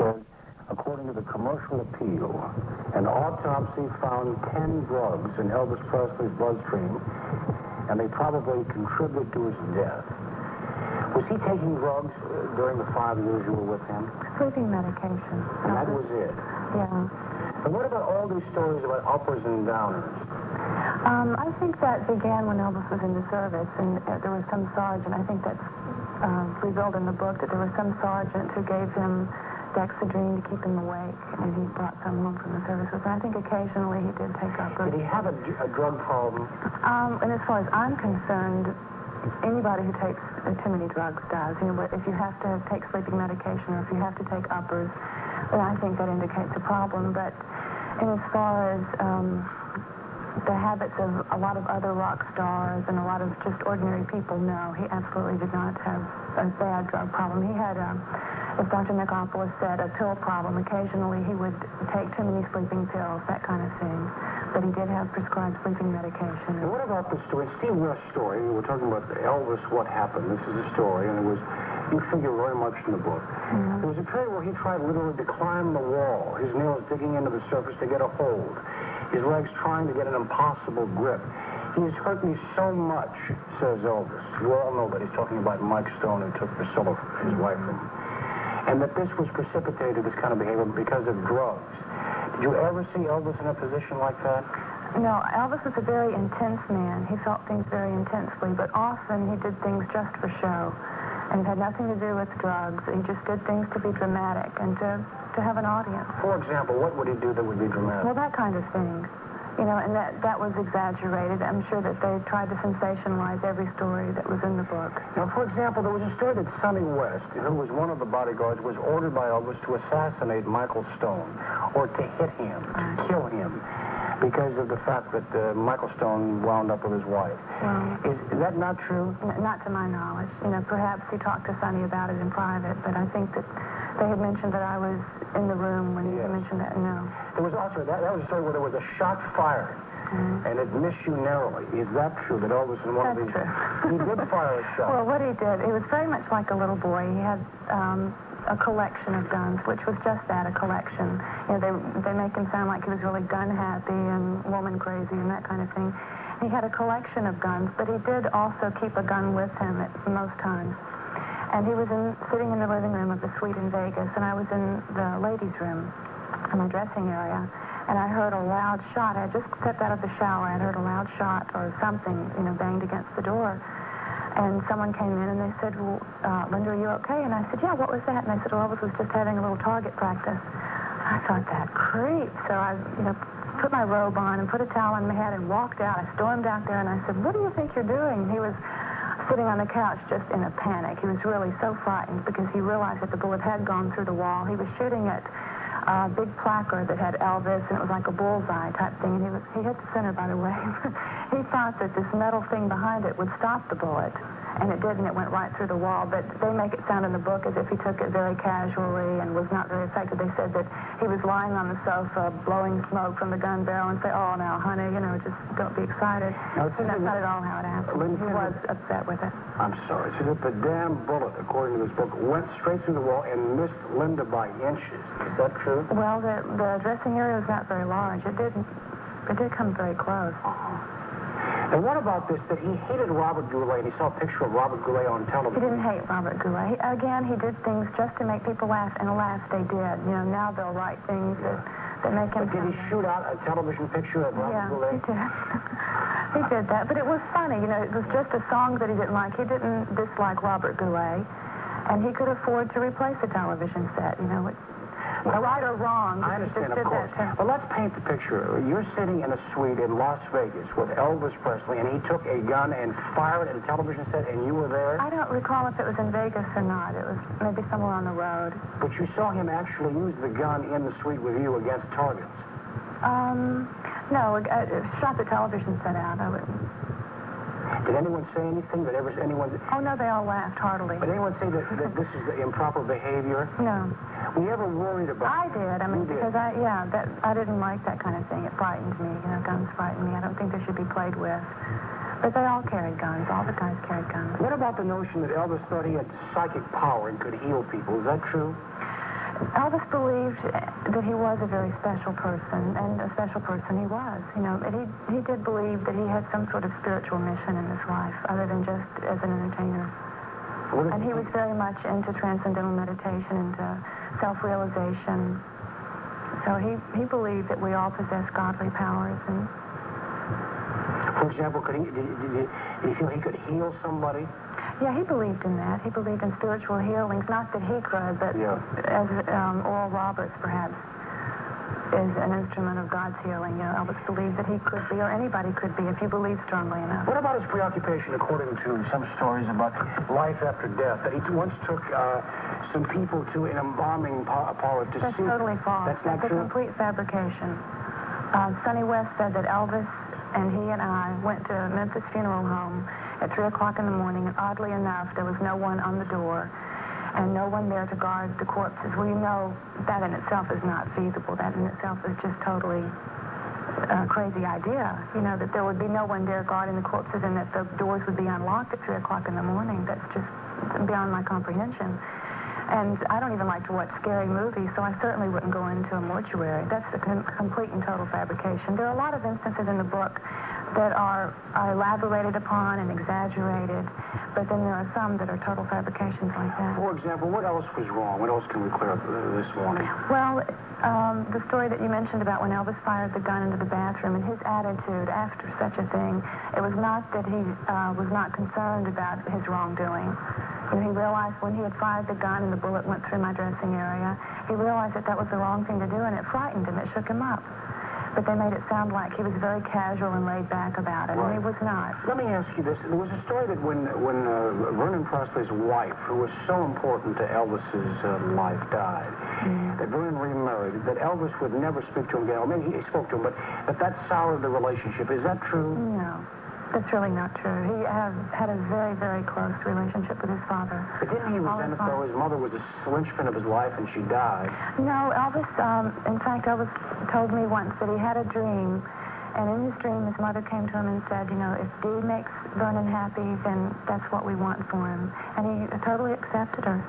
said, according to the commercial appeal, an autopsy found 10 drugs in Elvis Presley's bloodstream, and they probably contributed to his death. Was he taking drugs during the 5 years you were with him? Sleeping medication. And that was it? Yeah. And what about all these stories about uppers and downers? I think that began when Elvis was in the service, and there was some sergeant, I think that's revealed in the book, that there was some sergeant who gave him Dexedrine to keep him awake, and he brought some home from the service. And I think occasionally he did take uppers. Did he have a drug problem? And as far as I'm concerned, anybody who takes too many drugs does. You know, but if you have to take sleeping medication or if you have to take uppers, then I think that indicates a problem. But as far as the habits of a lot of other rock stars and a lot of just ordinary people, no, he absolutely did not have a bad drug problem. He had, as Dr. Nicopolis said, a pill problem. Occasionally he would take too many sleeping pills, that kind of thing. But he did have prescribed sleeping medication. And what about the story, Steve West's story? We're talking about Elvis, what happened. This is a story, and it was, you figure very much in the book. Mm-hmm. There was a period where he tried literally to climb the wall, his nails digging into the surface to get a hold, his legs trying to get an impossible grip. He has hurt me so much, says Elvis. You all know that he's talking about Mike Stone, who took Priscilla, his wife, from him. And that this was precipitated, this kind of behavior, because of drugs. Did you ever see Elvis in a position like that? No, Elvis was a very intense man. He felt things very intensely, but often he did things just for show. And it had nothing to do with drugs. He just did things to be dramatic and to have an audience. For example, what would he do that would be dramatic? Well, that kind of thing. You know, and that was exaggerated. I'm sure that they tried to sensationalize every story that was in the book. Now, for example, there was a story that Sonny West, who was one of the bodyguards, was ordered by Elvis to assassinate Michael Stone, or to hit him, to kill him, because of the fact that Michael Stone wound up with his wife. Well, is that not true? Not to my knowledge. You know, perhaps he talked to Sonny about it in private, but I think that they had mentioned that I was in the room when he mentioned that. No. There was also, that was a story where there was a shot fired, and it missed you narrowly. Is that true, that Elvis in one of these... That's He true. did fire a shot. Well, what he did, it was very much like a little boy. He had a collection of guns, which was just that, a collection. You know, they make him sound like he was really gun-happy and woman-crazy and that kind of thing. He had a collection of guns, but he did also keep a gun with him at most times. And he was sitting in the living room of the suite in Vegas, and I was in the ladies' room, in my dressing area, and I heard a loud shot. I had just stepped out of the shower. I heard a loud shot or something, you know, banged against the door. And someone came in, and they said, well, Linda, are you okay? And I said, yeah, what was that? And I said, well, Elvis was just having a little target practice. I thought, that creep. So I, you know, put my robe on and put a towel on my head and walked out. I stormed out there, and I said, what do you think you're doing? He was sitting on the couch just in a panic. He was really so frightened because he realized that the bullet had gone through the wall. He was shooting at a big placard that had Elvis, and it was like a bullseye type thing. And he hit the center, by the way. He thought that this metal thing behind it would stop the bullet, and it did, and it went right through the wall. But they make it sound in the book as if he took it very casually and was not very effective. They said that he was lying on the sofa, blowing smoke from the gun barrel, and say, oh, now, honey, you know, just don't be excited. Now, that's not at all how it happened. He was upset with it. I'm sorry. So that the damn bullet, according to this book, went straight through the wall and missed Linda by inches. Is that true? Well, the dressing area was not very large. It did come very close. And what about this, that he hated Robert Goulet, and he saw a picture of Robert Goulet on television? He didn't hate Robert Goulet. Again, he did things just to make people laugh, and alas, they did. You know, now they'll write things that make him... But did he shoot out a television picture of Robert Goulet? Yeah, he did. He did that, but it was funny. You know, it was just a song that he didn't like. He didn't dislike Robert Goulet, and he could afford to replace a television set, you know. Right or wrong. I understand, of course. But let's paint the picture. You're sitting in a suite in Las Vegas with Elvis Presley, and he took a gun and fired at a television set, and you were there? I don't recall if it was in Vegas or not. It was maybe somewhere on the road. But you saw him actually use the gun in the suite with you against targets? No, it shot the television set out. Did anyone say anything? Oh, no, they all laughed heartily. Did anyone say that this is improper behavior? No. Were you ever worried about I did. I mean, because I didn't like that kind of thing. It frightened me. You know, guns frightened me. I don't think they should be played with. But they all carried guns. All the guys carried guns. What about the notion that Elvis thought he had psychic power and could heal people? Is that true? Elvis believed that he was a very special person, and a special person he was. You know, and he did believe that he had some sort of spiritual mission in his life, other than just as an entertainer. And he was very much into transcendental meditation, into self-realization. So he believed that we all possess godly powers. And for example, did you feel he could heal somebody? yeah, he believed in that. He believed in spiritual healings. Not that he could, but as Oral Roberts, perhaps, is an instrument of God's healing. You know, Elvis believed that he could be, or anybody could be, if you believe strongly enough. What about his preoccupation, according to some stories about life after death, that he once took some people to an embalming parlor to That's see... totally false. That's not true? a complete fabrication. Sonny West said that Elvis and he and I went to Memphis Funeral Home at 3 o'clock in the morning, and oddly enough, there was no one on the door and no one there to guard the corpses. Well, you know, that in itself is not feasible. That in itself is just totally a crazy idea, you know, that there would be no one there guarding the corpses and that the doors would be unlocked at 3 o'clock in the morning. That's just beyond my comprehension. And I don't even like to watch scary movies, so I certainly wouldn't go into a mortuary. That's a complete and total fabrication. There are a lot of instances in the book that are elaborated upon and exaggerated, but then there are some that are total fabrications like that. For example, what else was wrong? What else can we clear up this morning? Well, the story that you mentioned about when Elvis fired the gun into the bathroom and his attitude after such a thing, it was not that he was not concerned about his wrongdoing. You know, he realized when he had fired the gun and the bullet went through my dressing area, he realized that that was the wrong thing to do, and it frightened him. It shook him up. But they made it sound like he was very casual and laid back about it, and he was not. Let me ask you this. There was a story that when Vernon Presley's wife, who was so important to Elvis's life, died, that Vernon remarried, that Elvis would never speak to him again. Or maybe he spoke to him, but that soured the relationship. Is that true? No. That's really not true. He had a very, very close relationship with his father. But didn't he resent it, though? His mother was a linchpin of his life, and she died. No, Elvis, in fact, Elvis told me once that he had a dream, and in his dream, his mother came to him and said, you know, if Dee makes Vernon happy, then that's what we want for him. And he totally accepted her.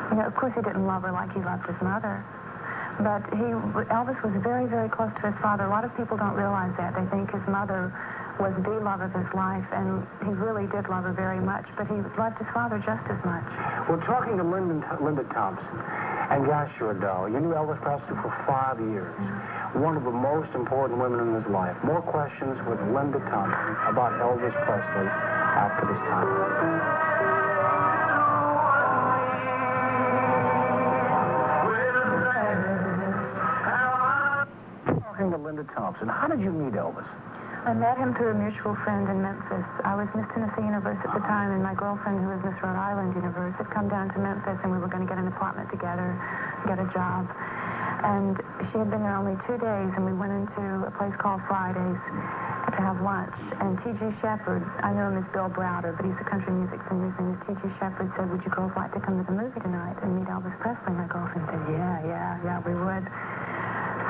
You know, of course, he didn't love her like he loved his mother. But Elvis was very, very close to his father. A lot of people don't realize that. They think his mother was the love of his life, and he really did love her very much, but he loved his father just as much. We're talking to Linda Thompson. And gosh, you're a doll. You knew Elvis Presley for 5 years. One of the most important women in his life. More questions with Linda Thompson about Elvis Presley after this time. Talking to Linda Thompson. How did you meet Elvis? I met him through a mutual friend in Memphis. I was Miss Tennessee Universe at the time, and my girlfriend, who was Miss Rhode Island Universe, had come down to Memphis, and we were going to get an apartment together, get a job. And she had been there only 2 days, and we went into a place called Fridays to have lunch. And T.G. Shepherd, I know him as Bill Browder, but he's a country music singer. His name is T.G. Shepherd, said, would you girls like to come to the movie tonight and meet Elvis Presley? My girlfriend said, yeah, we would.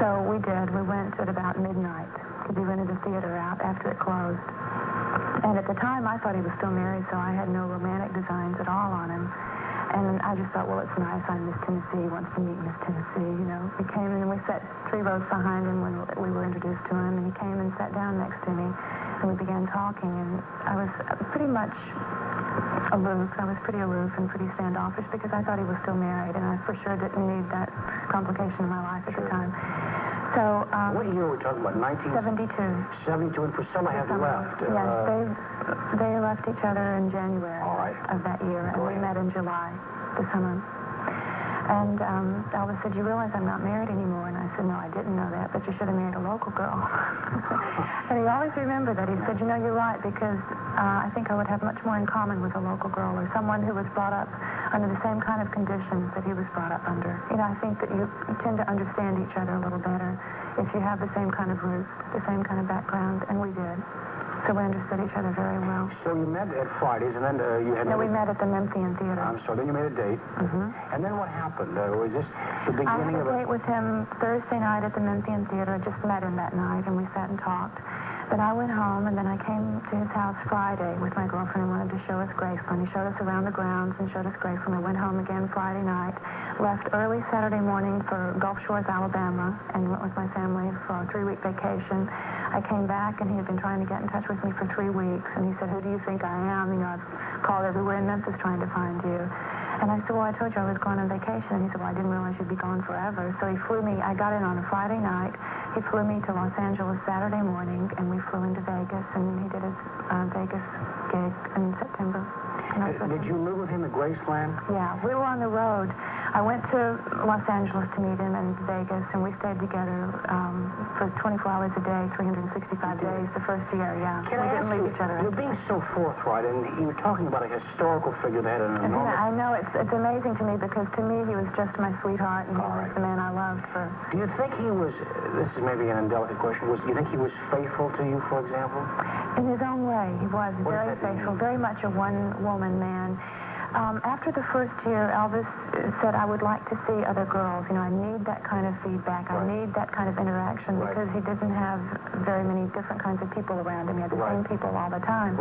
So we did. We went at about midnight. We rented the theater out after it closed. And at the time, I thought he was still married, so I had no romantic designs at all on him. And I just thought, well, it's nice. I'm Miss Tennessee. He wants to meet Miss Tennessee, you know. We came in, and we sat 3 rows behind him when we were introduced to him, and he came and sat down next to me, and we began talking. And I was pretty much aloof. I was pretty aloof and pretty standoffish because I thought he was still married, and I for sure didn't need that complication in my life at the time. So, what year were we talking about? 72. 72, and Priscilla had left. Yes, they left each other in January of that year, and we met in July, the summer. And Elvis said, you realize I'm not married anymore? And I said, no, I didn't know that, but you should have married a local girl. And he always remembered that. He said, you know, you're right, because I think I would have much more in common with a local girl or someone who was brought up under the same kind of conditions that he was brought up under. You know, I think that you tend to understand each other a little better if you have the same kind of roots, the same kind of background, and we did. So we understood each other very well. So you met at Fridays, and then you had... No, we met at the Memphian Theater. I'm sorry, then you made a date. And then what happened? Was this the beginning of I had a date with him Thursday night at the Memphian Theater. I just met him that night, and we sat and talked. Then I went home, and then I came to his house Friday with my girlfriend and wanted to show us Graceland. He showed us around the grounds and showed us Graceland. I went home again Friday night. left early Saturday morning for Gulf Shores, Alabama, and went with my family for a 3-week vacation. I came back, and he had been trying to get in touch with me for 3 weeks, and he said, "Who do you think I am? You know, I've called everywhere in Memphis trying to find you." And I said, "Well, I told you I was going on vacation." And he said, "Well, I didn't realize you'd be gone forever." So he flew me. I got in on a Friday night. He flew me to Los Angeles Saturday morning, and we flew into Vegas, and he did his Vegas gig in September. Did you live with him at Graceland? Yeah, we were on the road. I went to Los Angeles to meet him in Vegas, and we stayed together for 24 hours a day, 365 days the first year, yeah. Can we I didn't ask leave you, each other. You're being so forthright, and you were talking about a historical figure that had an enormous... I know, it's amazing to me, because to me he was just my sweetheart, and he was the man I loved for... Do you think he was, this is maybe an indelicate question, do you think he was faithful to you, for example? In his own way, he was very faithful, very much a one-woman man. After the first year, Elvis said, "I would like to see other girls. You know, I need that kind of feedback. I need that kind of interaction," because he didn't have very many different kinds of people around him. He had the same people all the time.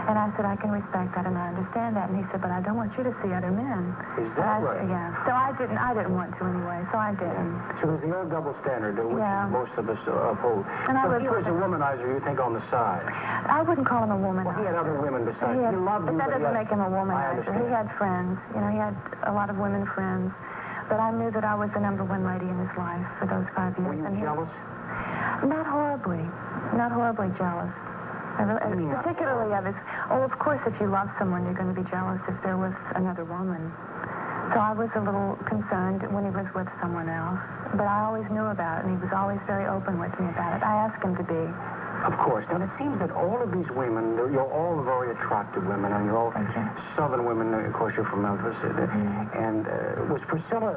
And I said, "I can respect that, and I understand that." And he said, "But I don't want you to see other men." Is that right? Yeah. So I didn't want to anyway, so I didn't. So there's the old double standard, which most of us uphold. And so he was a womanizer, you think, on the side? I wouldn't call him a womanizer. Well, he had other women besides. He loved you, but that doesn't make him a womanizer. He had friends. You know, he had a lot of women friends. But I knew that I was the number one lady in his life for those 5 years. Were you jealous? Not horribly. Not horribly jealous. Particularly of his... Oh, of course, if you love someone, you're going to be jealous if there was another woman. So I was a little concerned when he was with someone else. But I always knew about it, and he was always very open with me about it. I asked him to be. Of course. Now, it seems that all of these women, you're all very attractive women, and you're all Southern women. Of course, you're from Memphis. And was Priscilla,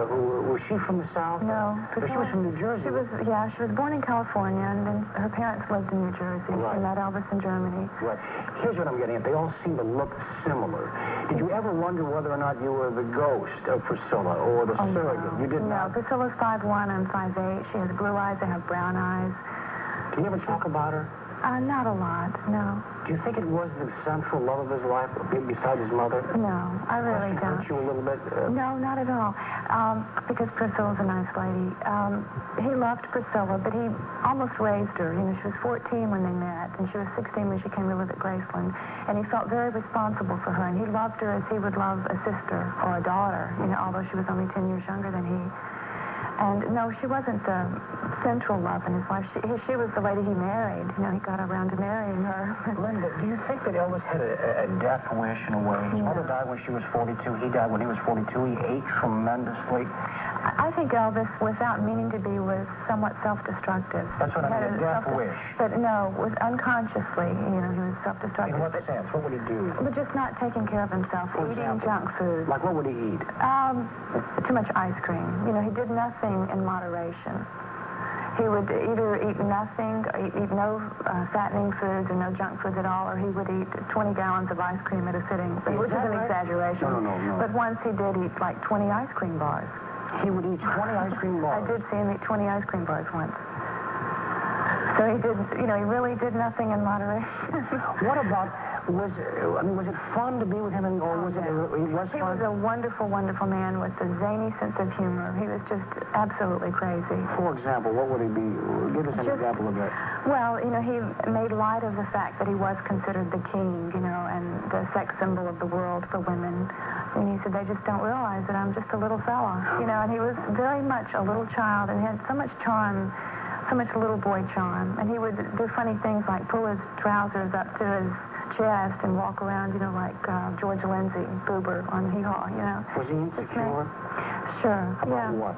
was she from the South? No. She was from New Jersey. She was born in California, and then her parents lived in New Jersey. She met Elvis in Germany. Right. Here's what I'm getting at. They all seem to look similar. Did you ever wonder whether or not you were the ghost of Priscilla or the surrogate? No. You did not? No. Priscilla's 5'1", I'm 5'8". She has blue eyes. I have brown eyes. Can you ever talk about her? Not a lot, no. Do you think it was the central love of his life, besides his mother? No, I really don't. Hurt you a little bit? No, not at all. Because Priscilla's a nice lady. He loved Priscilla, but he almost raised her. You know, she was 14 when they met, and she was 16 when she came to live at Graceland. And he felt very responsible for her, and he loved her as he would love a sister or a daughter, you know, although she was only 10 years younger than he. And no, she wasn't the central love in his life. She was the lady he married. You know, he got around to marrying her. Linda, do you think that Elvis had a death wish in a way? His mother died when she was 42. He died when he was 42. He ate tremendously. I think Elvis, without meaning to be, was somewhat self-destructive. That's what I mean, a death wish. But no, was unconsciously, you know, he was self-destructive. In what sense? What would he do? But just not taking care of himself, eating junk food. Like what would he eat? Too much ice cream. You know, he did nothing in moderation. He would either eat nothing, eat no fattening foods and no junk foods at all, or he would eat 20 gallons of ice cream at a sitting, which is an exaggeration. No. But once he did eat like 20 ice cream bars. He would eat 20 ice cream bars? I did see him eat 20 ice cream bars once. So he did, you know, he really did nothing in moderation. What about, was it fun to be with him, or was it, he was fun? He was a wonderful, wonderful man with a zany sense of humor. He was just absolutely crazy. For example, what would he be? Give us an example of that. Well, you know, he made light of the fact that he was considered the king, you know, and the sex symbol of the world for women. And he said, they just don't realize that I'm just a little fella, you know, and he was very much a little child and he had so much charm, so much little boy charm. And he would do funny things like pull his trousers up to his chest and walk around, you know, like George Lindsay, Boober on Hee Haw, you know. Was he insecure? Sure, About what?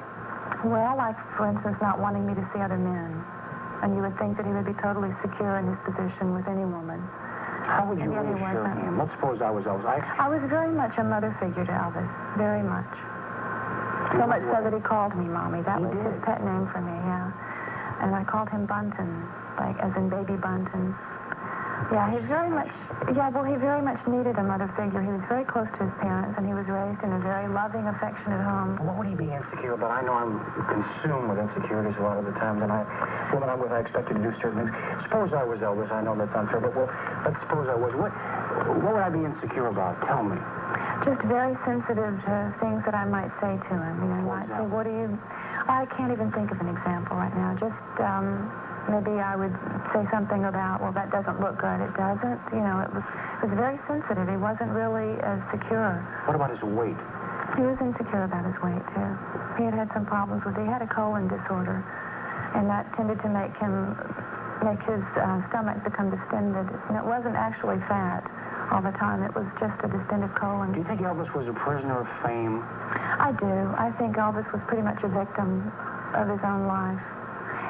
Well, like, for instance, not wanting me to see other men. And you would think that he would be totally secure in his position with any woman. How would you reassure him? Let's suppose I was Elvis. I was very much a mother figure to Elvis. Very much. So much so that he called me Mommy. That was his pet name for me, yeah. And I called him Bunton, like as in baby Bunton. Yeah, he very much needed a mother figure. He was very close to his parents, and he was raised in a very loving, affectionate home. What would he be insecure about? I know I'm consumed with insecurities a lot of the times, and women I'm with, I expect you to do certain things. Suppose I was Elvis. I know that's unfair, but let's suppose I was. What would I be insecure about? Tell me. Just very sensitive to things that I might say to him. You know, he might say, what do you... I can't even think of an example right now. Just maybe I would say something about, well, that doesn't look good. It doesn't. You know, it was very sensitive. He wasn't really as secure. What about his weight? He was insecure about his weight, too. He had some problems with it. He had a colon disorder, and that tended to make his stomach become distended. And it wasn't actually fat all the time. It was just a distended colon. Do you think Elvis was a prisoner of fame? I do. I think Elvis was pretty much a victim of his own life.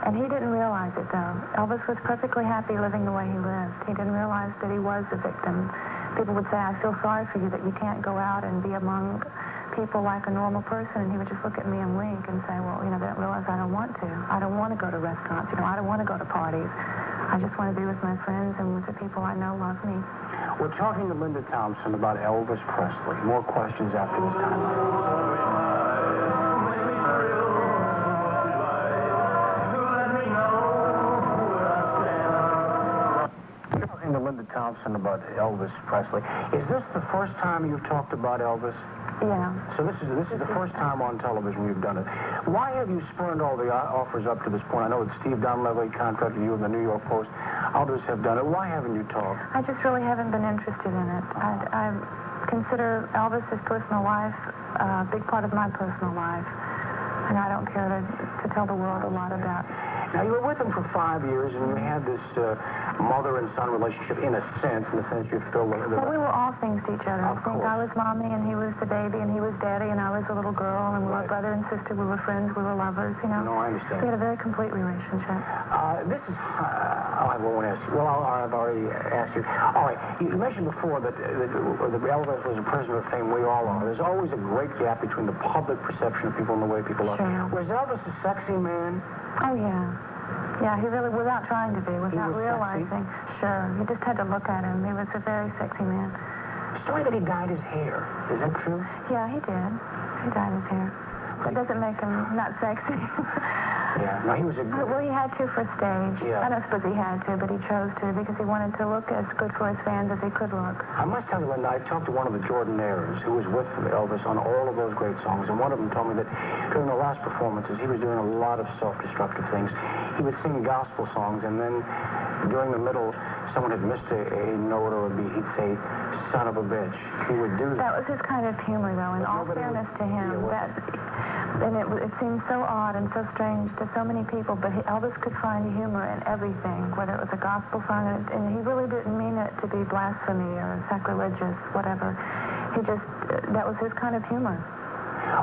And he didn't realize it, though. Elvis was perfectly happy living the way he lived. He didn't realize that he was a victim. People would say, I feel sorry for you that you can't go out and be among people like a normal person. And he would just look at me and wink and say, well, you know, they don't realize I don't want to. I don't want to go to restaurants. You know, I don't want to go to parties. I just want to be with my friends and with the people I know love me. We're talking to Linda Thompson about Elvis Presley. More questions after this time. To Linda Thompson about Elvis Presley. Is this the first time you've talked about Elvis? Yeah. So this is the first time on television you've done it. Why have you spurned all the offers up to this point? I know that Steve Donlevy contracted you in the New York Post. Others have done it. Why haven't you talked? I just really haven't been interested in it. I consider Elvis's personal life a big part of my personal life, and I don't care to tell the world a lot about. Now, you were with him for 5 years, and you had this mother and son relationship in a sense you feel the... Well, we were all things to each other. Of course. I was mommy, and he was the baby, and he was daddy, and I was a little girl, and we were brother and sister. We were friends. We were lovers, you know. No, I understand. We had a very complete relationship. This is... I won't ask you. Well, I've already asked you. All right. You mentioned before that Elvis was a prisoner of fame. We all are. There's always a great gap between the public perception of people and the way people are. Sure. Was Elvis a sexy man? Oh, yeah. Yeah, he really, without trying to be, without realizing. Sexy? Sure. You just had to look at him. He was a very sexy man. The story that he dyed his hair. Is that true? Yeah, he did. He dyed his hair. That doesn't make him not sexy. Yeah. No, he was a... Well, he had to for stage. Yeah. I don't suppose he had to, but he chose to because he wanted to look as good for his fans as he could look. I must tell you, Linda, I talked to one of the Jordanaires who was with Elvis on all of those great songs, and one of them told me that during the last performances, he was doing a lot of self-destructive things. He would sing gospel songs, and then during the middle, someone had missed a note or a beat. He'd say, son of a bitch. He would do that. That was his kind of humor, though, in all fairness to him. And it seemed so odd and so strange to so many people, but Elvis could find humor in everything, whether it was a gospel song, and he really didn't mean it to be blasphemy or sacrilegious, whatever. That was his kind of humor.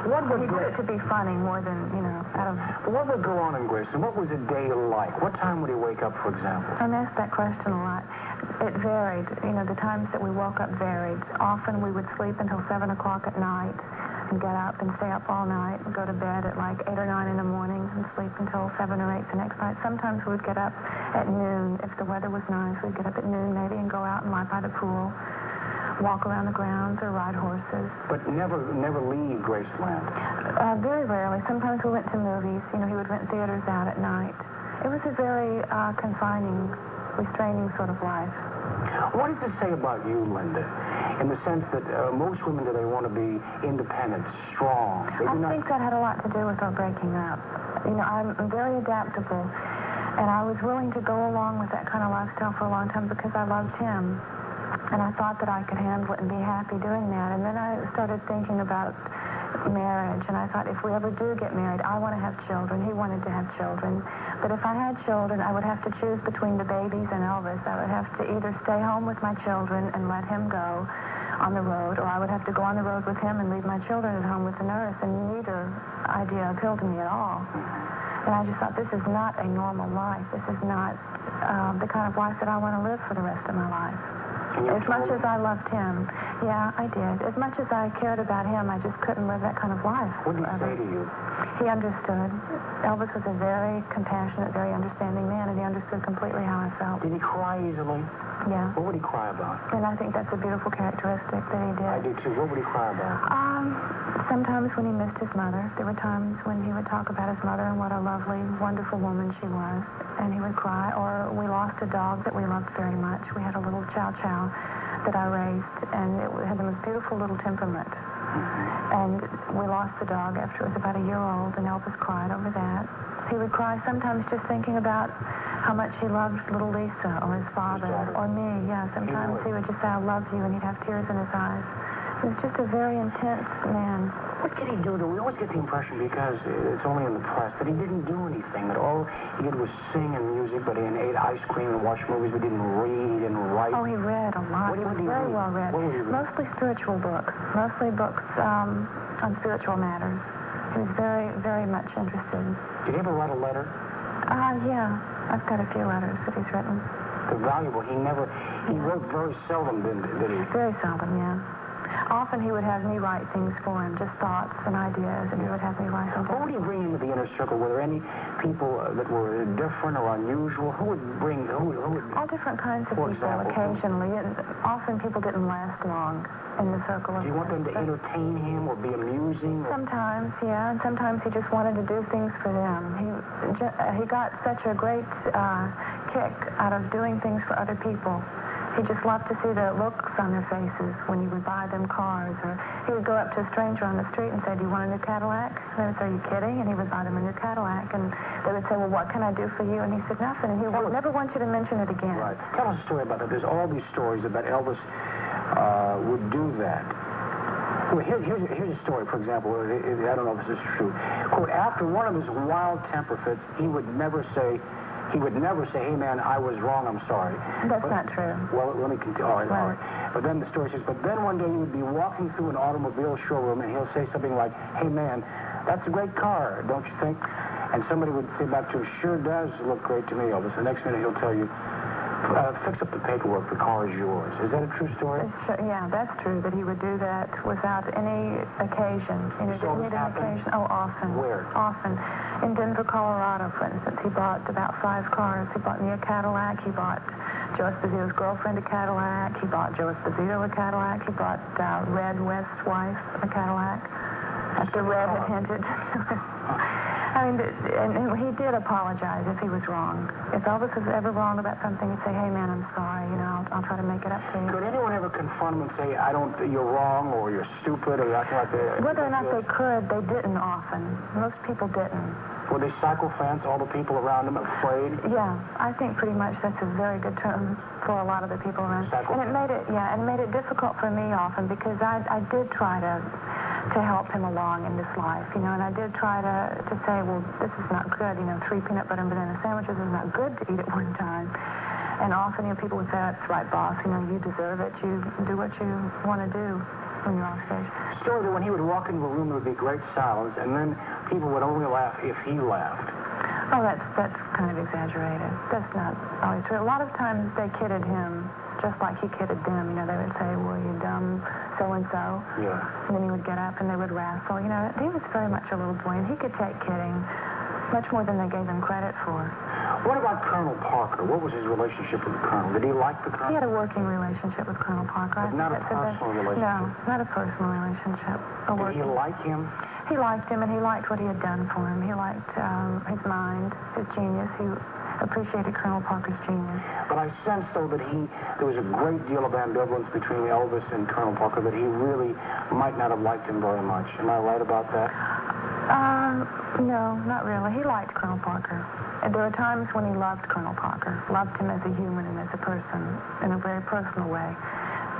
He did it to be funny more than, you know, out of... What would go on in Graceland? What was a day like? What time would he wake up, for example? I'm asked that question a lot. It varied. You know, the times that we woke up varied. Often we would sleep until 7 o'clock at night and get up and stay up all night and go to bed at like 8 or 9 in the morning and sleep until 7 or 8 the next night. Sometimes we would get up at noon. If the weather was nice, we'd get up at noon maybe and go out and lie by the pool, walk around the grounds or ride horses. But never leave Graceland? Very rarely. Sometimes we went to movies. You know, he would rent theaters out at night. It was a very confining, restraining sort of life. What does it say about you, Linda, in the sense that most women today want to be independent, strong? I think that had a lot to do with our breaking up. You know, I'm very adaptable, and I was willing to go along with that kind of lifestyle for a long time because I loved him, and I thought that I could handle it and be happy doing that. And then I started thinking about marriage, and I thought, if we ever do get married, I want to have children. He wanted to have children. But if I had children, I would have to choose between the babies and Elvis. I would have to either stay home with my children and let him go on the road, or I would have to go on the road with him and leave my children at home with the nurse, and neither idea appealed to me at all. And I just thought, this is not a normal life. This is not the kind of life that I want to live for the rest of my life. As much as I loved him, yeah, I did. As much as I cared about him, I just couldn't live that kind of life. What did he say to you? He understood. Elvis was a very compassionate, very understanding man, and he understood completely how I felt. Did he cry easily? Yeah. What would he cry about? And I think that's a beautiful characteristic that he did. I do, too. What would he cry about? Sometimes when he missed his mother. There were times when he would talk about his mother and what a lovely, wonderful woman she was, and he would cry. Or we lost a dog that we loved very much. We had a little chow chow that I raised, and it had the most beautiful little temperament. And we lost the dog after it was about a year old, and Elvis cried over that. He would cry sometimes just thinking about how much he loved little Lisa or his father or me. Yeah, sometimes he would just say, I love you, and he'd have tears in his eyes. He was just a very intense man. What did he do? We always get the impression, because it's only in the press, that he didn't do anything, that all he did was sing and music, but he ate ice cream and watched movies, but didn't read and write. Oh, he read a lot. He was very well read. What would he read? Mostly spiritual books. Mostly books on spiritual matters. He was very, very much interested. Did he ever write a letter? Yeah. I've got a few letters that he's written. They're valuable. He wrote very seldom, did he? Very seldom, yeah. Often he would have me write things for him, just thoughts and ideas, and he would have me write them down. Who would he bring into the inner circle? Were there any people that were different or unusual? Who would bring, who would... All different kinds of people, occasionally. Often people didn't last long in the circle of... Do you want them to entertain him or be amusing? Sometimes, yeah, and sometimes he just wanted to do things for them. He got such a great kick out of doing things for other people. He just loved to see the looks on their faces when he would buy them cars. Or he would go up to a stranger on the street and say, do you want a new Cadillac? And they would say, are you kidding? And he would buy them a new Cadillac. And they would say, well, what can I do for you? And he said, nothing. And he would never want you to mention it again. Right. Tell us a story about that. There's all these stories about Elvis would do that. Well, here's a story, for example. I don't know if this is true. Quote, after one of his wild temper fits, he would never say, hey, man, I was wrong, I'm sorry. That's not true. Well, let me continue. All right. But then the story says, but then one day he would be walking through an automobile showroom, and he'll say something like, hey, man, that's a great car, don't you think? And somebody would say back to him, sure does look great to me, Elvis. The next minute he'll tell you, fix up the paperwork, the car is yours. Is that a true story? Yeah, that's true, that he would do that without any occasion. Occasion. Oh, often. Where? Often. In Denver, Colorado, for instance, he bought about 5 cars. He bought me a Cadillac. He bought Joe Esposito's girlfriend a Cadillac. He bought Joe Esposito a Cadillac. He bought Red West's wife a Cadillac. After Red had hinted. I mean, and he did apologize if he was wrong. If Elvis was ever wrong about something, he'd say, hey, man, I'm sorry. You know, I'll try to make it up to you. Could anyone ever confront him and say, you're wrong, or you're stupid, or acting like that? Whether or not they could, they didn't often. Most people didn't. Were they sycophants, all the people around him, afraid? Yeah, I think pretty much that's a very good term for a lot of the people around. And it made it difficult for me often, because I did try to help him along in this life, you know, and I did try to say, well, this is not good, you know, 3 peanut butter and banana sandwiches is not good to eat at one time. And often, you know, people would say, that's right, boss, you know, you deserve it, you do what you want to do when you're on stage. Story that when he would walk into a room, there would be great silence, and then people would only laugh if he laughed. Oh, that's kind of exaggerated. That's not always true. A lot of times they kidded him just like he kidded them. You know, they would say, well, you dumb so-and-so. Yeah. And then he would get up and they would wrestle. You know, he was very much a little boy, and he could take kidding much more than they gave him credit for. What about Colonel Parker? What was his relationship with the Colonel? Did he like the Colonel? He had a working relationship with Colonel Parker. But not a personal relationship? No, not a personal relationship. Did he like him? He liked him, and he liked what he had done for him. He liked his mind, his genius. He appreciated Colonel Parker's genius. But I sense, though, that there was a great deal of ambivalence between Elvis and Colonel Parker, that he really might not have liked him very much. Am I right about that? No, not really. He liked Colonel Parker. And there were times when he loved Colonel Parker, loved him as a human and as a person in a very personal way.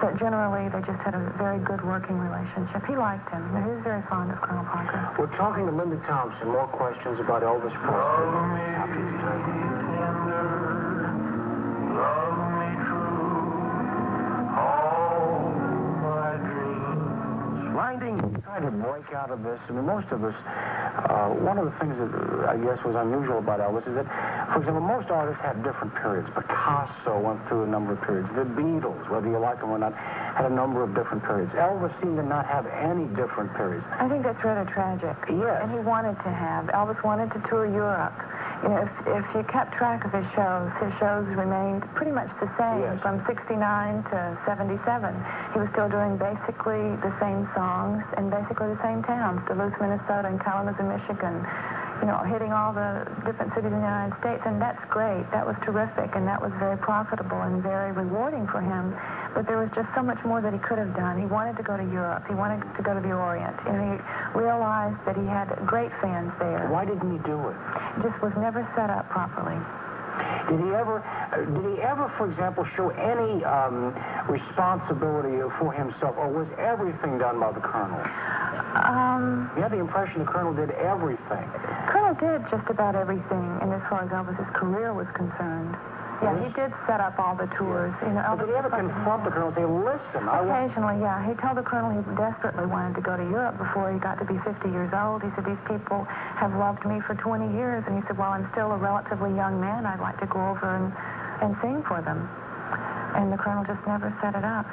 But generally, they just had a very good working relationship. He liked him. He was very fond of Colonel Parker. We're talking to Linda Thompson. More questions about Elvis Presley. Trying to break out of this. I mean, most of us, one of the things that I guess was unusual about Elvis is that, for example, most artists had different periods. Picasso went through a number of periods. The Beatles, whether you like them or not, had a number of different periods. Elvis seemed to not have any different periods. I think that's rather tragic. Yes. And he wanted to have. Elvis wanted to tour Europe. You know, if you kept track of his shows remained pretty much the same. Yes. From 69 to 77. He was still doing basically the same songs and basically the same towns, Duluth, Minnesota, and Kalamazoo, Michigan. You know, hitting all the different cities in the United States, and that's great. That was terrific, and that was very profitable and very rewarding for him. but there was just so much more that he could have done. He wanted to go to Europe. He wanted to go to the Orient, and he realized that he had great fans there. Why didn't he do it? It just was never set up properly. Did he ever, for example, show any responsibility for himself, or was everything done by the Colonel? You had the impression the Colonel did everything. Colonel did just about everything, and as far as Elvis's career was concerned. Yeah, he did set up all the tours. You know, but did he ever confront the Colonel and say, listen, occasionally, yeah. He told the Colonel he desperately wanted to go to Europe before he got to be 50 years old. He said, these people have loved me for 20 years. And he said, while I'm still a relatively young man, I'd like to go over and sing for them. And the Colonel just never set it up.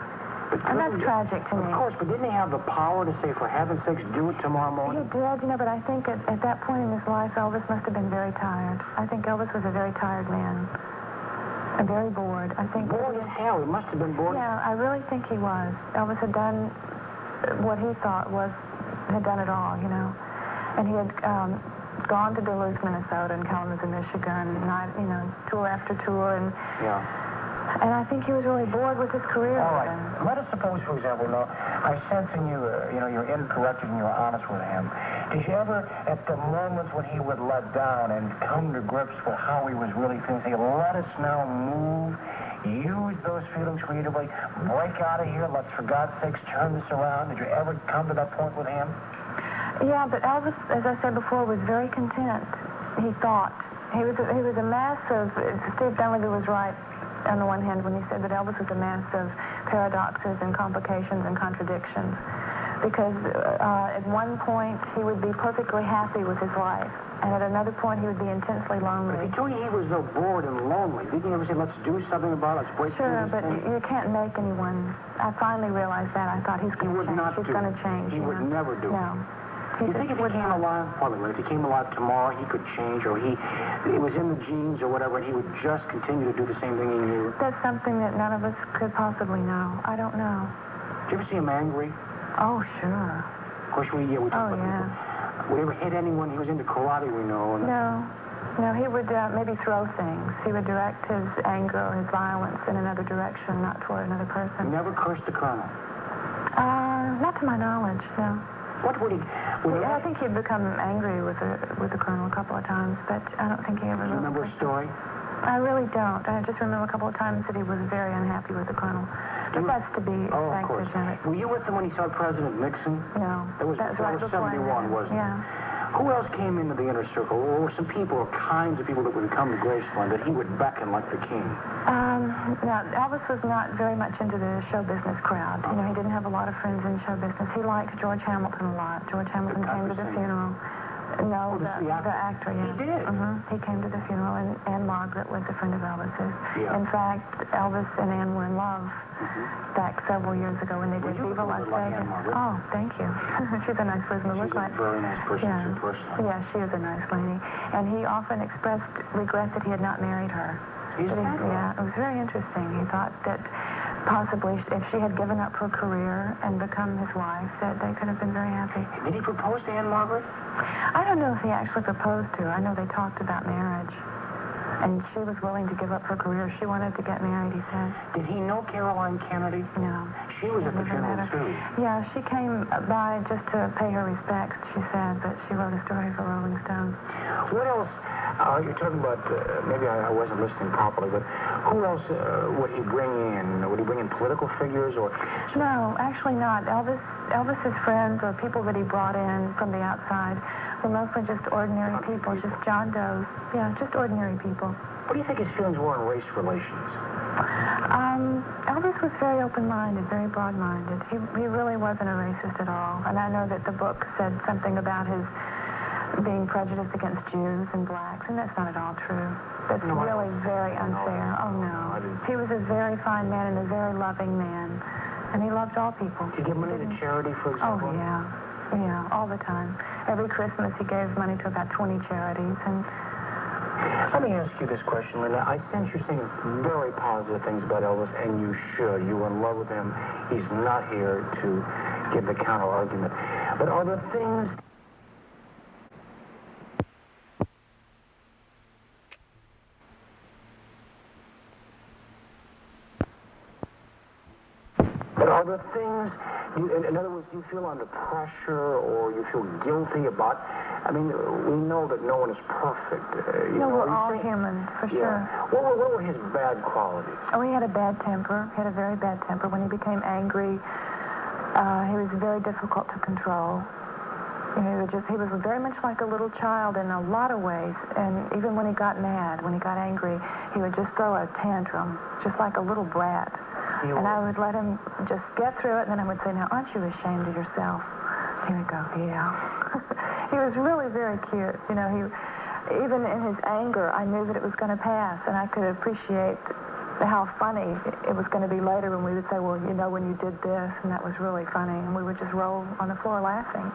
And that's tragic to me. Of course, but didn't he have the power to say, for heaven's sakes, do it tomorrow morning? He did, you know, but I think at that point in his life, Elvis must have been very tired. I think Elvis was a very tired man. And very bored. I think bored as hell. He must have been bored. Yeah, I really think he was. Elvis had done what he thought had done it all, you know. And he had gone to Duluth, Minnesota, and Kalamazoo, Michigan, tour after tour, and and I think he was really bored with his career. All right. Let us suppose, for example, I sense in you, you're interested and you're honest with him. Did you ever, at the moments when he would let down and come to grips with how he was really feeling, say, let us now move, use those feelings creatively, break out of here, let's, for God's sakes, turn this around? Did you ever come to that point with him? Yeah, but Elvis, as I said before, was very content. He thought. He was a mass of, Steve Dunleavy was right on the one hand when he said that Elvis was a mass of paradoxes and complications and contradictions. Because at one point he would be perfectly happy with his life, and at another point he would be intensely lonely. But if he told you he was so bored and lonely, didn't he ever say, let's do something about it, let's break through this thing? You can't make anyone. I finally realized that. I thought he's going to change. He's going to change. He would never do it. No. You think if he came alive, if he came alive tomorrow, he could change, or it was in the genes or whatever, and he would just continue to do the same thing he knew? That's something that none of us could possibly know. I don't know. Did you ever see him angry? Oh, sure. Of course, we talk about people. Would he ever hit anyone? He was into karate, we know. No, he would maybe throw things. He would direct his anger or his violence in another direction, not toward another person. He never cursed the Colonel? Not to my knowledge, no. What would he... I think he'd become angry with the Colonel a couple of times, but I don't think he ever... Do you remember a story? I really don't. I just remember a couple of times that he was very unhappy with the Colonel. But that's to be expected. Were you with him when he saw President Nixon? No. That was right before 71, wasn't it? Yeah. Who else came into the inner circle? Or were some people, or kinds of people that would come to Graceland that he would beckon like the king? Now, Elvis was not very much into the show business crowd. You know, he didn't have a lot of friends in show business. He liked George Hamilton a lot. George Hamilton came to the funeral. No, the actor, yeah. He did? He came to the funeral, and Anne Margaret was a friend of Elvis's. Yeah. In fact, Elvis and Anne were in love back several years ago when they did Viva Las Vegas. Oh, thank you. She's a nice person to look like. She's a very nice person too, personally. Yeah, she is a nice lady. And he often expressed regret that he had not married her. Yeah, it was very interesting. He thought that possibly if she had given up her career and become his wife, that they could have been very happy. Did he propose to Anne Margaret? I don't know if he actually proposed to her. I know they talked about marriage. And she was willing to give up her career. She wanted to get married, he said. Did he know Caroline Kennedy? No. She was at the funeral, too. Yeah, she came by just to pay her respects, she said, but she wrote a story for Rolling Stone. What else? You're talking about, maybe I wasn't listening properly, but who else would he bring in? Would he bring in political figures or... No, actually not. Elvis's friends or people that he brought in from the outside were mostly just ordinary people, just John Does. Yeah, just ordinary people. What do you think his feelings were on race relations? Elvis was very open-minded, very broad-minded. He really wasn't a racist at all. And I know that the book said something about his being prejudiced against Jews and blacks, and that's not at all true. That's really very unfair. Oh, no. He was a very fine man and a very loving man, and he loved all people. Did he give money to charity, for example? Oh, yeah. Yeah, all the time. Every Christmas he gave money to about 20 charities, and... Let me ask you this question, Linda. I sense you're saying very positive things about Elvis, and you should. You were in love with him. He's not here to give the counter-argument. But are there things... Are there things, in other words, you feel under pressure or you feel guilty about, I mean, we know that no one is perfect. We're all human, for sure. What were his bad qualities? Oh, he had a bad temper. He had a very bad temper. When he became angry, he was very difficult to control. He was very much like a little child in a lot of ways. And even when he got mad, when he got angry, he would just throw a tantrum, just like a little brat. And I would let him just get through it, and then I would say, now, aren't you ashamed of yourself? He would go, yeah. He was really very cute. Even in his anger, I knew that it was going to pass, and I could appreciate how funny it was going to be later when we would say, well, when you did this, and that was really funny, and we would just roll on the floor laughing.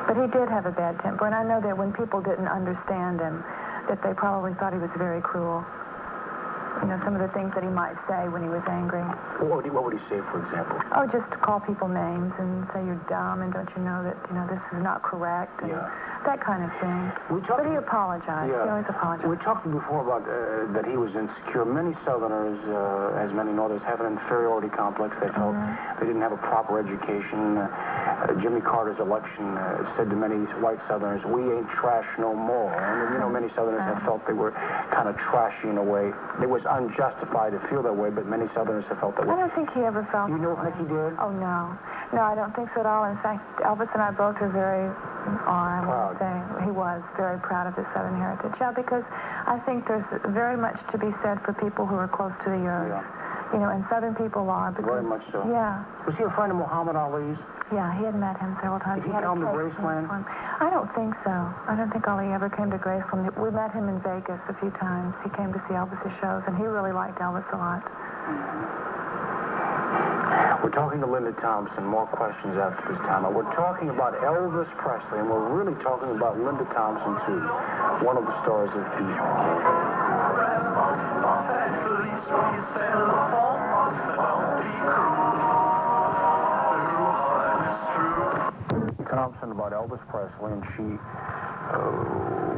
But he did have a bad temper, and I know that when people didn't understand him, that they probably thought he was very cruel. Some of the things that he might say when he was angry. What would he say, for example? Oh, just to call people names and say you're dumb and don't you know that, this is not correct and that kind of thing. But he apologized. Yeah. He always apologized. We talked before about that he was insecure. Many Southerners, as many Northerners, have an inferiority complex. They felt they didn't have a proper education. Jimmy Carter's election said to many white Southerners, we ain't trash no more. And, many Southerners have felt they were kind of trashy in a way. It was unjustified to feel that way, but many Southerners have felt that way. I don't think he ever felt You don't think he did? Oh, no. No, I don't think so at all. In fact, Elvis and I both are very, I would say, he was very proud of his Southern heritage. Yeah, because I think there's very much to be said for people who are close to the earth. Yeah. And Southern people are. Because, very much so. Yeah. Was he a friend of Muhammad Ali's? Yeah, he had met him several times. Did he come to Graceland? I don't think so. I don't think Ali ever came to Graceland. We met him in Vegas a few times. He came to see Elvis's shows, and he really liked Elvis a lot. We're talking to Linda Thompson. More questions after this time. We're talking about Elvis Presley, and we're really talking about Linda Thompson, too. One of the stars of the Thompson about Elvis Presley, and she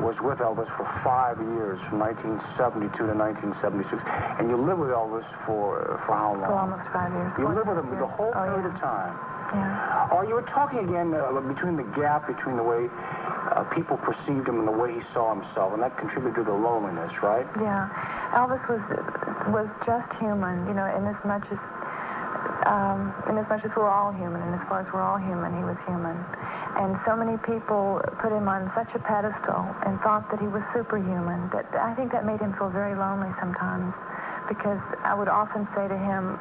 was with Elvis for 5 years, from 1972 to 1976. And you lived with Elvis for how long? For almost 5 years. You lived with him the whole period of time. Yeah. Oh, you were talking again between the gap between the way people perceived him and the way he saw himself, and that contributed to the loneliness, right? Yeah. Elvis was just human, in as much as we're all human, and as far as we're all human, he was human. And so many people put him on such a pedestal and thought that he was superhuman that I think that made him feel very lonely sometimes. Because I would often say to him,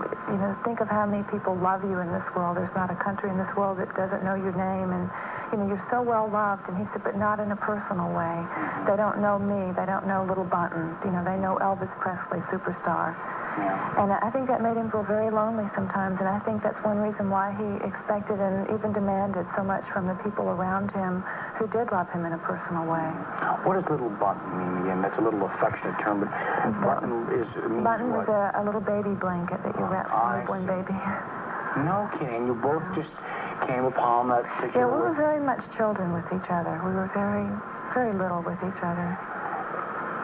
think of how many people love you in this world. There's not a country in this world that doesn't know your name. And, you're so well loved. And he said, but not in a personal way. They don't know me. They don't know Little Bunton. They know Elvis Presley, superstar. Yeah. And I think that made him feel very lonely sometimes. And I think that's one reason why he expected and even demanded so much from the people around him who did love him in a personal way. What does Little Bunton mean again? That's a little affectionate term, but Bunton means Bunton what? is a little baby blanket that you wrap for a newborn baby. No kidding. You both just came upon that particular... Yeah, we were very much children with each other. We were very, very little with each other.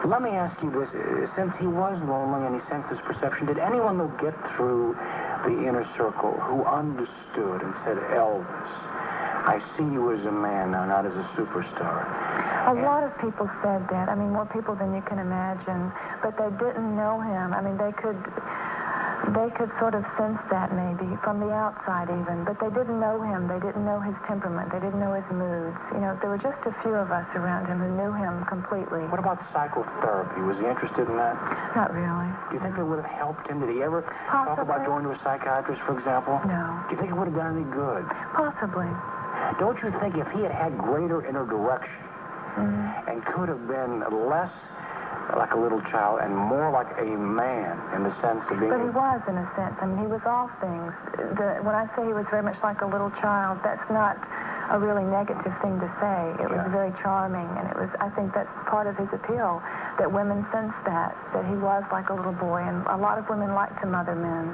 Let me ask you this. Since he was lonely and he sensed this perception, did anyone, though, get through the inner circle who understood and said, Elvis, I see you as a man now, not as a superstar? A lot of people said that. I mean, more people than you can imagine. But they didn't know him. I mean, they could sort of sense that maybe from the outside even, but they didn't know him. They didn't know his temperament. They didn't know his moods. There were just a few of us around him who knew him completely. What about psychotherapy? Was he interested in that? Not really. Do you think it would have helped him? Did he ever Possibly. talk about going to a psychiatrist, for example? No. Do you think it would have done any good? Possibly. Don't you think if he had had greater inner direction and could have been less like a little child and more like a man in the sense of being... But he was, in a sense. I mean, he was all things. When I say he was very much like a little child, that's not a really negative thing to say. It was very charming, and I think that's part of his appeal, that women sensed that he was like a little boy, and a lot of women liked to mother men.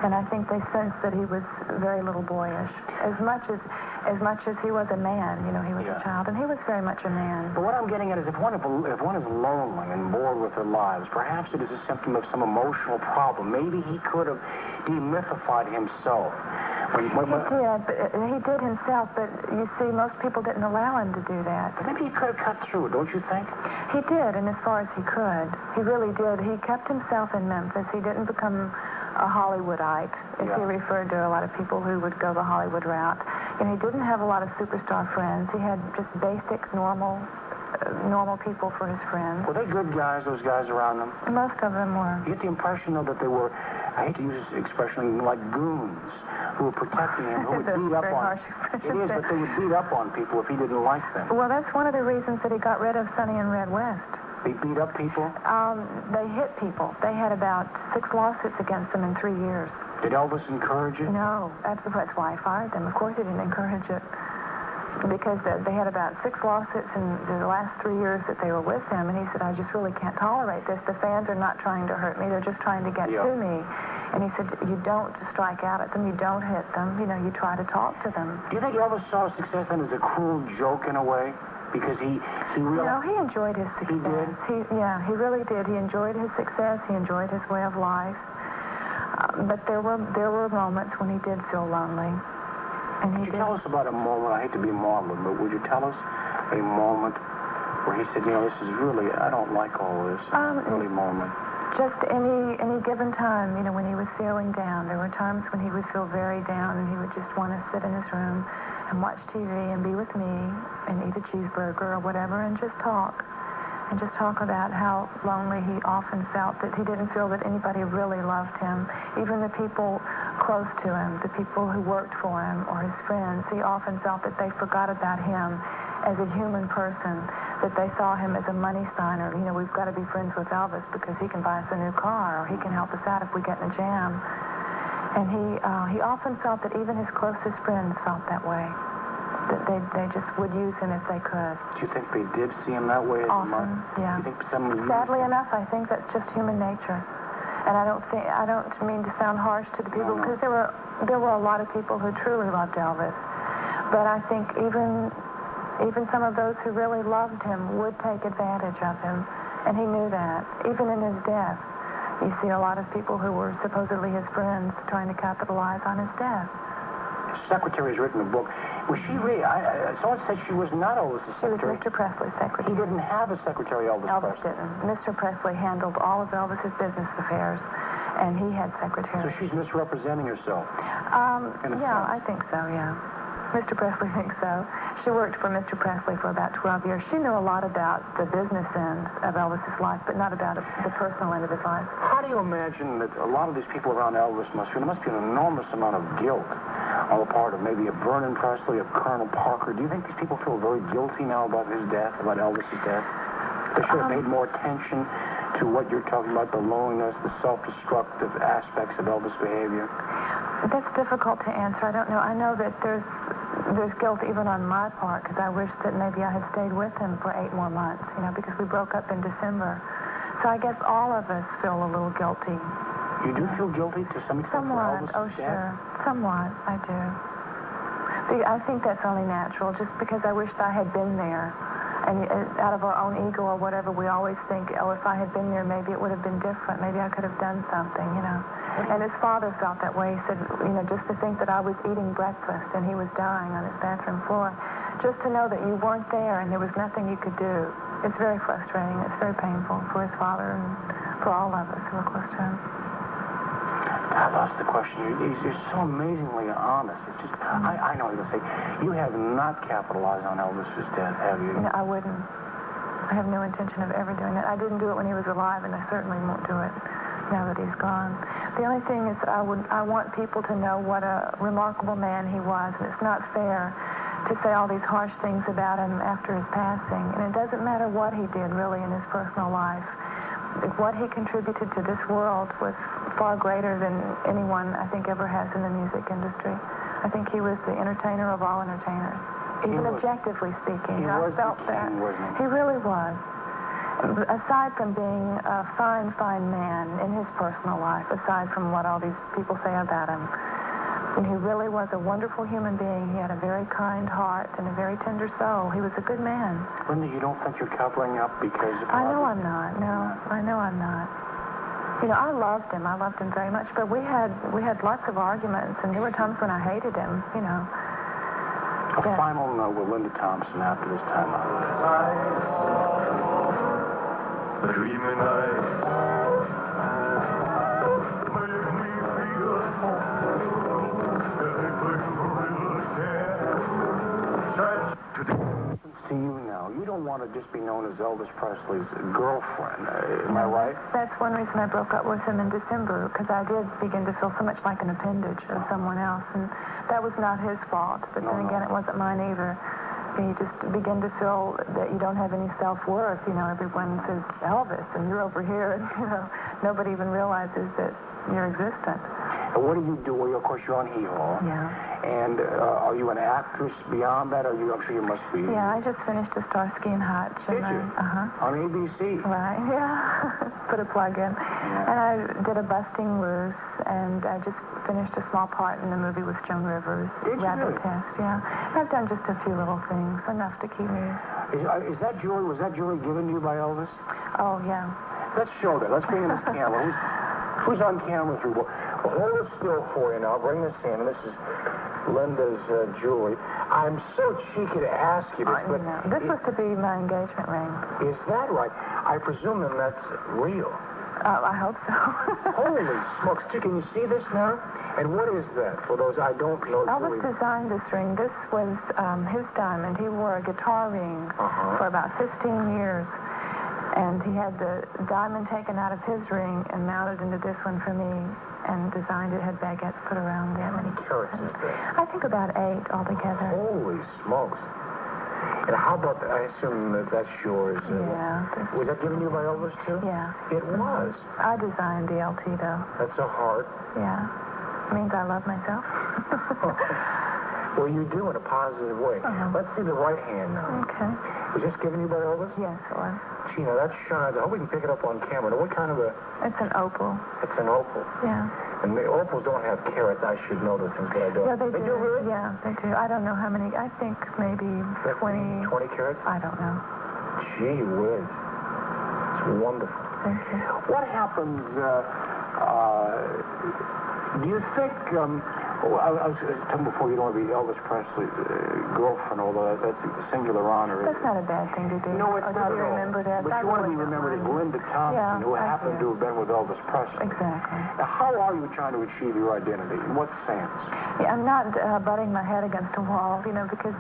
And I think they sensed that he was very little boyish. As much as as much as he was a man. You know, he was a child, and he was very much a man. But what I'm getting at is if one is lonely and bored with their lives, perhaps it is a symptom of some emotional problem. Maybe he could have demythified himself. He did himself, but you see, most people didn't allow him to do that. But maybe he could have cut through, don't you think? He did, and as far as he could. He really did. He kept himself in Memphis. He didn't become a Hollywoodite, if he referred to a lot of people who would go the Hollywood route. And he didn't have a lot of superstar friends. He had just basic, normal people for his friends. Were they good guys, those guys around them? Most of them were. You get the impression, though, that they were, I hate to use this expression, like goons who were protecting him, who would beat up on him. It is, but they would beat up on people if he didn't like them. Well, that's one of the reasons that he got rid of Sonny and Red West. They beat up people? They hit people. They had about 6 lawsuits against them in 3 years. Did Elvis encourage it? No, that's why I fired them. Of course he didn't encourage it. Because they had about 6 lawsuits in the last 3 years that they were with him, and he said, I just really can't tolerate this. The fans are not trying to hurt me. They're just trying to get to me. And he said, you don't strike out at them. You don't hit them. You know, you try to talk to them. Do you think Elvis saw success then as a cruel joke in a way? Because he really... No, he enjoyed his success. He did? He really did. He enjoyed his success. He enjoyed his way of life. But there were moments when he did feel lonely. And Could you tell us about a moment? I hate to be morbid, but would you tell us a moment where he said, you know, this is really, I don't like all this. Really moment. Just any given time, you know, when he was feeling down. There were times when he would feel very down, and he would just want to sit in his room and watch TV and be with me and eat a cheeseburger or whatever and just talk. And just talk about how lonely he often felt, that he didn't feel that anybody really loved him. Even the people close to him, the people who worked for him or his friends, he often felt that they forgot about him as a human person, that they saw him as a money sign, or, you know, we've got to be friends with Elvis because he can buy us a new car, or he can help us out if we get in a jam. And he often felt that even his closest friends felt that way, that they just would use him if they could. Do you think they did see him that way? Often, yeah. Do you think some of you... Sadly enough, I think that's just human nature. And I don't mean to sound harsh to the people, because there were a lot of people who truly loved Elvis. But I think even some of those who really loved him would take advantage of him. And he knew that. Even in his death, you see a lot of people who were supposedly his friends trying to capitalize on his death. His secretary's written a book. Was she really... someone said she was not Elvis' secretary. She was Mr. Presley's secretary. He didn't have a secretary, Elvis Presley. Didn't. Mr. Presley handled all of Elvis's business affairs, and he had secretaries. So she's misrepresenting herself. Yeah, I think so, yeah. Mr. Presley thinks so. She worked for Mr. Presley for about 12 years. She knew a lot about the business end of Elvis's life, but not about the personal end of his life. How do you imagine that a lot of these people around Elvis must feel? There must be an enormous amount of guilt on the part of maybe a Vernon Presley, a Colonel Parker. Do you think these people feel very guilty now about his death, about Elvis's death? They should have paid more attention to what you're talking about, the loneliness, the self-destructive aspects of Elvis' behavior. That's difficult to answer. I don't know. I know that there's guilt even on my part, because I wish that maybe I had stayed with him for 8 more months, you know, because we broke up in December. So I guess all of us feel a little guilty. You do feel guilty to some extent? Somewhat. Oh, sure. Somewhat. I do. I think that's only natural, just because I wished I had been there. And out of our own ego or whatever, we always think, oh, if I had been there, maybe it would have been different. Maybe I could have done something, you know. And his father felt that way. He said, you know, just to think that I was eating breakfast and he was dying on his bathroom floor, just to know that you weren't there and there was nothing you could do. It's very frustrating. It's very painful for his father and for all of us who are close to him. I lost the question. You're so amazingly honest. It's just, I know you're going to say, you have not capitalized on Elvis's death, have you? No, I wouldn't. I have no intention of ever doing that. I didn't do it when he was alive, and I certainly won't do it now that he's gone. The only thing is that I want people to know what a remarkable man he was, and it's not fair to say all these harsh things about him after his passing. And it doesn't matter what he did, really, in his personal life. What he contributed to this world was far greater than anyone, I think, ever has in the music industry. I think he was the entertainer of all entertainers, even objectively speaking. He was the king, wasn't he? He really was. Aside from being a fine, fine man in his personal life, aside from what all these people say about him, And he really was a wonderful human being. He had a very kind heart and a very tender soul. He was a good man. Linda, you don't think you're covering up because of... I know I'm not. No, I know I'm not. You know, I loved him. I loved him very much. But we had lots of arguments, and there were times when I hated him, you know. A final note with Linda Thompson after this time out. Dreaming night. To you now, you don't want to just be known as Elvis Presley's girlfriend, am I right? That's one reason I broke up with him in December, because I did begin to feel so much like an appendage of someone else, and that was not his fault. But then again, it wasn't mine either. You just begin to feel that you don't have any self-worth. You know, everyone says Elvis, and you're over here, and, you know, nobody even realizes that you're existent. And what do you do? Well, of course, you're on Hee-Haw. Yeah. And are you an actress beyond that? I'm sure you must be. Yeah, I just finished a Starsky and Hutch. Did you? Uh-huh. On ABC? Right, yeah. Put a plug in. Yeah. And I did a Busting Loose, and I just finished a small part in the movie with Joan Rivers. Did you? Rabbit Test, yeah. And I've done just a few little things, enough to keep me. Is that jewelry? Was that jewelry given to you by Elvis? Oh, yeah. Let's show that. Let's bring in this camera. Who's on camera through? Well, hold it still for you now. Bring this in. This is Linda's jewelry. I'm so cheeky to ask you this, but... This was to be my engagement ring. Is that right? I presume then that's real. I hope so. Holy smokes. Can you see this now? And what is that? For those I don't know... Elvis designed this ring. This was his diamond. He wore a guitar ring for about 15 years. And he had the diamond taken out of his ring and mounted into this one for me, and designed it, had baguettes put around it. How many carats is that? I think about 8 altogether. Holy smokes. And how about, I assume that's yours. Yeah. Was that given you by Elvis, too? Yeah. It was. I designed the LT, though. That's a heart. Yeah. It means I love myself. Well, you do in a positive way. Let's see the right hand now. Okay. Was this given you by Elvis? Yes, it was. Gee, now that shines. I hope we can pick it up on camera. Now, what kind of a... It's an opal. It's an opal. Yeah. And the opals don't have carats. I should know those things, but I don't. Yeah, they do. Really? Yeah, they do. I don't know how many. I think maybe 20. 20 carats? I don't know. Gee whiz. It's wonderful. Thank you. What happens, do you think, well, I was telling before you don't want to be Elvis Presley's girlfriend, although that's a singular honor. That's not a bad thing to do. No, it's not to be at all. remembered as. But you want to be remembered as Linda Thompson, who happened to have been with Elvis Presley. Exactly. Now, how are you trying to achieve your identity? In what sense? Yeah, I'm not butting my head against a wall, you know, because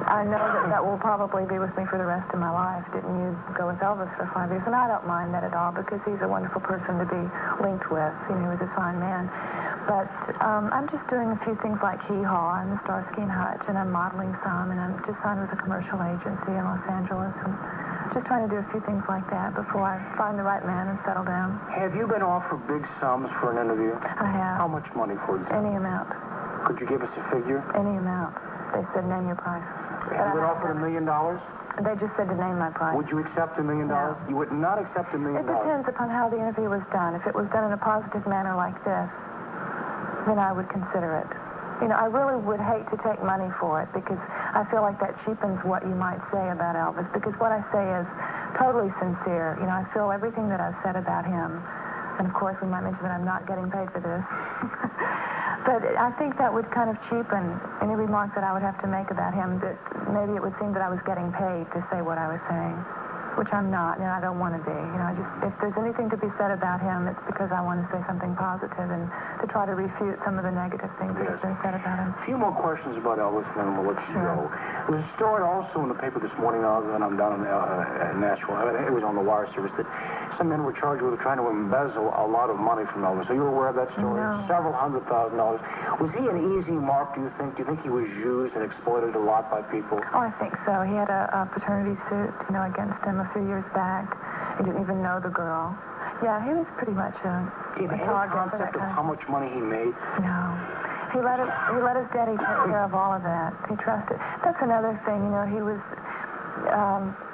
I know that will probably be with me for the rest of my life. Didn't you go with Elvis for 5 years? And I don't mind that at all, because he's a wonderful person to be linked with. You know, he was a fine man. But I'm just doing a few things like Hee-Haw and the Starsky and Hutch, and I'm modeling some, and I'm just signed with a commercial agency in Los Angeles, and just trying to do a few things like that before I find the right man and settle down. Have you been offered big sums for an interview? I have. How much money, for example? Any amount. Could you give us a figure? Any amount. They said, name your price. Have you been offered $1 million? They just said to name my price. Would you accept $1 million? No. You would not accept $1 million. It depends upon how the interview was done. If it was done in a positive manner like this, then I would consider it. You know, I really would hate to take money for it, because I feel like that cheapens what you might say about Elvis, because what I say is totally sincere. You know, I feel everything that I've said about him. And, of course, we might mention that I'm not getting paid for this. But I think that would kind of cheapen any remark that I would have to make about him, that maybe it would seem that I was getting paid to say what I was saying, which I'm not, and I don't want to be. You know, if there's anything to be said about him, it's because I want to say something positive and to try to refute some of the negative things that have been said about him. A few more questions about Elvis, and then we'll let you go. There's a story also in the paper this morning, and I'm down in Nashville. It was on the wire service that some men were charged with trying to embezzle a lot of money from Elvis. Are you aware of that story? No. Several $100,000. Was he an easy mark, do you think? Do you think he was used and exploited a lot by people? Oh, I think so. He had a paternity suit, you know, against him a few years back. He didn't even know the girl. Yeah, he was pretty much a target for that concept of how much money he made? No. He let his daddy take care of all of that. He trusted. That's another thing, you know, he was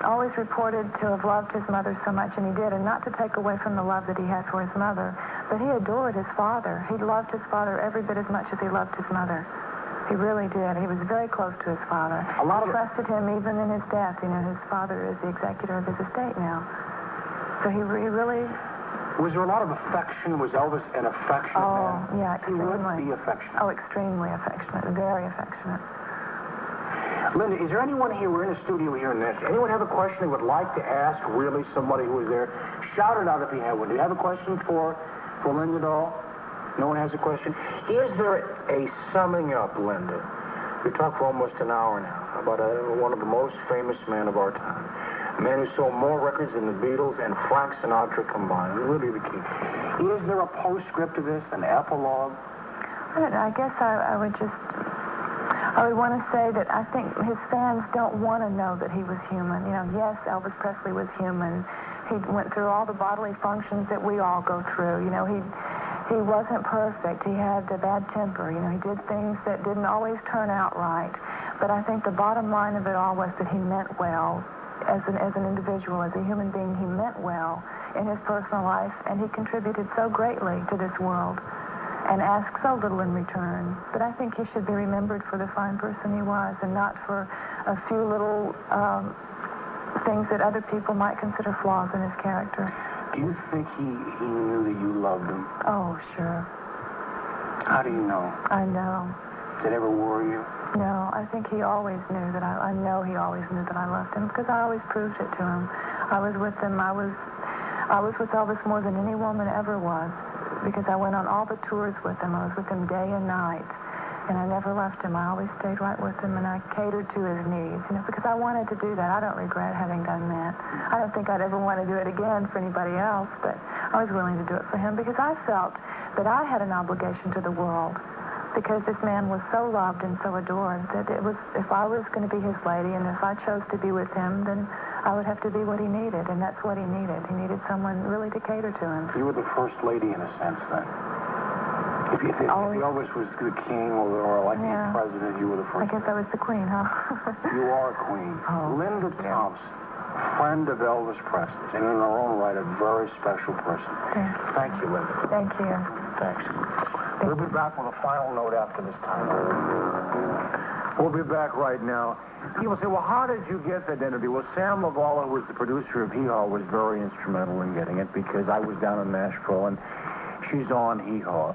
always reported to have loved his mother so much, and he did, and not to take away from the love that he had for his mother, But he adored his father. He loved his father every bit as much as he loved his mother. He really did. He was very close to his father. A lot of trusted him even in his death. You know, his father is the executor of his estate now. So he really... Was there a lot of affection? Was Elvis an affectionate man? Oh, yeah, He would extremely. be affectionate. Oh, extremely affectionate. Very affectionate. Linda, is there anyone here, we're in the studio here in Nashville, anyone have a question they would like to ask, really, somebody who was there? Shout it out if you have one. Do you have a question for Linda at all? No one has a question? Is there a summing up, Linda? We talked for almost an hour now about one of the most famous men of our time. A man who sold more records than the Beatles and Frank Sinatra combined. Really the key. Is there a postscript to this, an epilogue? I guess I would want to say that I think his fans don't want to know that he was human. You know, yes, Elvis Presley was human. He went through all the bodily functions that we all go through. You know, he wasn't perfect. He had a bad temper. You know, he did things that didn't always turn out right. But I think the bottom line of it all was that he meant well. As an individual, as a human being, he meant well in his personal life, and he contributed so greatly to this world and asked so little in return. But I think he should be remembered for the fine person he was and not for a few little things that other people might consider flaws in his character. Do you think he knew that you loved him? Oh, sure. How do you know? I know. Did it ever worry you? No, I think he always knew that I know he always knew that I loved him because I always proved it to him. I was with him. I was with Elvis more than any woman ever was because I went on all the tours with him. I was with him day and night, and I never left him. I always stayed right with him, and I catered to his needs, you know, because I wanted to do that. I don't regret having done that. I don't think I'd ever want to do it again for anybody else, but I was willing to do it for him because I felt that I had an obligation to the world. Because this man was so loved and so adored that it was, if I was going to be his lady and if I chose to be with him, then I would have to be what he needed, and that's what he needed. He needed someone really to cater to him. You were the first lady in a sense, then. If Elvis was the king or like the president, you were the first. I guess I was the queen, huh? You are a queen. Oh, Linda Thompson, friend of Elvis Presley, and in her own right, a very special person. Thank you, Linda. Thank you. Thanks. We'll be back with a final note after this time. We'll be back right now. People say, well, how did you get that interview? Well, Sam Lavala, who was the producer of Hee Haw, was very instrumental in getting it because I was down in Nashville, and she's on Hee Haw.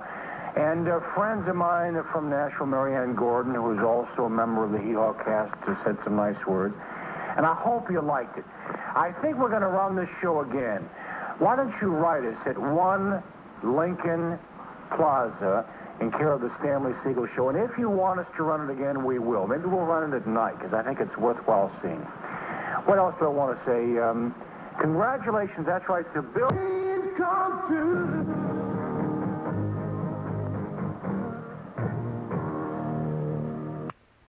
And friends of mine from Nashville, Marianne Gordon, who is also a member of the Hee Haw cast, said some nice words. And I hope you liked it. I think we're going to run this show again. Why don't you write us at 1 Lincoln Plaza in care of the Stanley Siegel Show. And if you want us to run it again, we will. Maybe we'll run it at night because I think it's worthwhile seeing. What else do I want to say? Congratulations, that's right, to Bill.